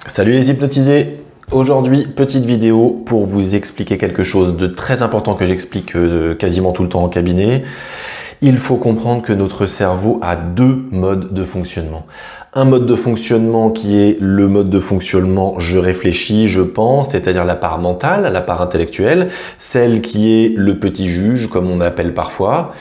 Salut les hypnotisés! Aujourd'hui, petite vidéo pour vous expliquer quelque chose de très important que j'explique quasiment tout le temps en cabinet. Il faut comprendre que notre cerveau a deux modes de fonctionnement. Un mode de fonctionnement qui est le mode de fonctionnement je réfléchis, je pense, c'est-à-dire la part mentale, la part intellectuelle, celle qui est le petit juge, comme on appelle parfois.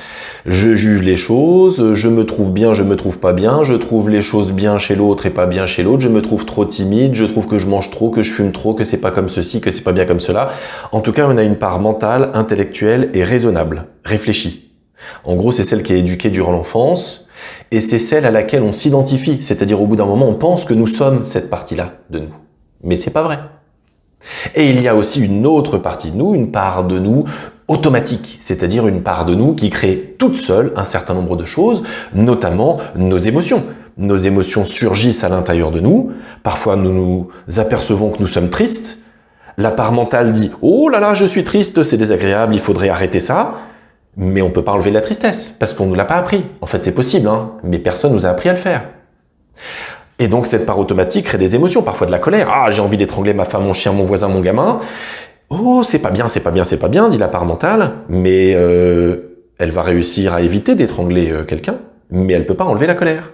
Je juge les choses, je me trouve bien, je me trouve pas bien, je trouve les choses bien chez l'autre et pas bien chez l'autre, je me trouve trop timide, je trouve que je mange trop, que je fume trop, que c'est pas comme ceci, que c'est pas bien comme cela. En tout cas, on a une part mentale, intellectuelle et raisonnable, réfléchie. En gros, c'est celle qui est éduquée durant l'enfance et c'est celle à laquelle on s'identifie. C'est-à-dire, au bout d'un moment, on pense que nous sommes cette partie-là de nous. Mais c'est pas vrai. Et il y a aussi une autre partie de nous, une part de nous automatique, c'est-à-dire une part de nous qui crée toute seule un certain nombre de choses, notamment nos émotions. Nos émotions surgissent à l'intérieur de nous. Parfois, nous nous apercevons que nous sommes tristes. La part mentale dit « Oh là là, je suis triste, c'est désagréable, il faudrait arrêter ça ». Mais on ne peut pas enlever la tristesse, parce qu'on ne nous l'a pas appris. En fait, c'est possible, hein, mais personne ne nous a appris à le faire. Et donc, cette part automatique crée des émotions, parfois de la colère. « Ah, j'ai envie d'étrangler ma femme, mon chien, mon voisin, mon gamin. » « Oh, c'est pas bien, c'est pas bien, c'est pas bien, dit la part mentale. » Mais elle va réussir à éviter d'étrangler quelqu'un, mais elle ne peut pas enlever la colère.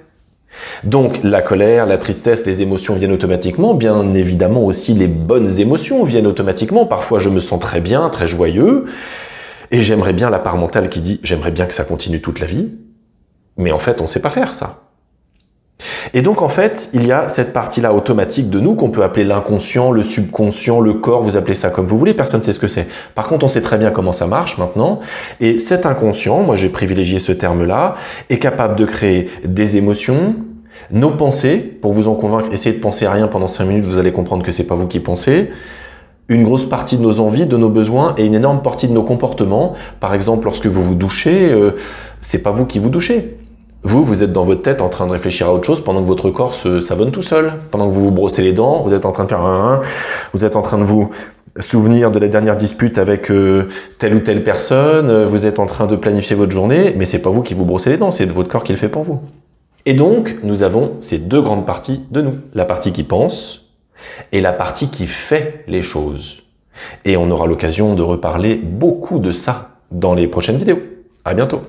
Donc, la colère, la tristesse, les émotions viennent automatiquement. Bien évidemment aussi, les bonnes émotions viennent automatiquement. Parfois, je me sens très bien, très joyeux. Et j'aimerais bien la part mentale qui dit « j'aimerais bien que ça continue toute la vie ». Mais en fait, on ne sait pas faire ça. Et donc, en fait, il y a cette partie-là automatique de nous qu'on peut appeler l'inconscient, le subconscient, le corps, vous appelez ça comme vous voulez, personne ne sait ce que c'est. Par contre, on sait très bien comment ça marche maintenant. Et cet inconscient, moi j'ai privilégié ce terme-là, est capable de créer des émotions, nos pensées, pour vous en convaincre, essayez de penser à rien pendant 5 minutes, vous allez comprendre que c'est pas vous qui pensez, une grosse partie de nos envies, de nos besoins et une énorme partie de nos comportements. Par exemple, lorsque vous vous douchez, c'est pas vous qui vous douchez. Vous êtes dans votre tête en train de réfléchir à autre chose pendant que votre corps se savonne tout seul. Pendant que vous vous brossez les dents, vous êtes en train de faire un, vous êtes en train de vous souvenir de la dernière dispute avec telle ou telle personne, vous êtes en train de planifier votre journée, mais c'est pas vous qui vous brossez les dents, c'est votre corps qui le fait pour vous. Et donc, nous avons ces deux grandes parties de nous. La partie qui pense et la partie qui fait les choses. Et on aura l'occasion de reparler beaucoup de ça dans les prochaines vidéos. À bientôt.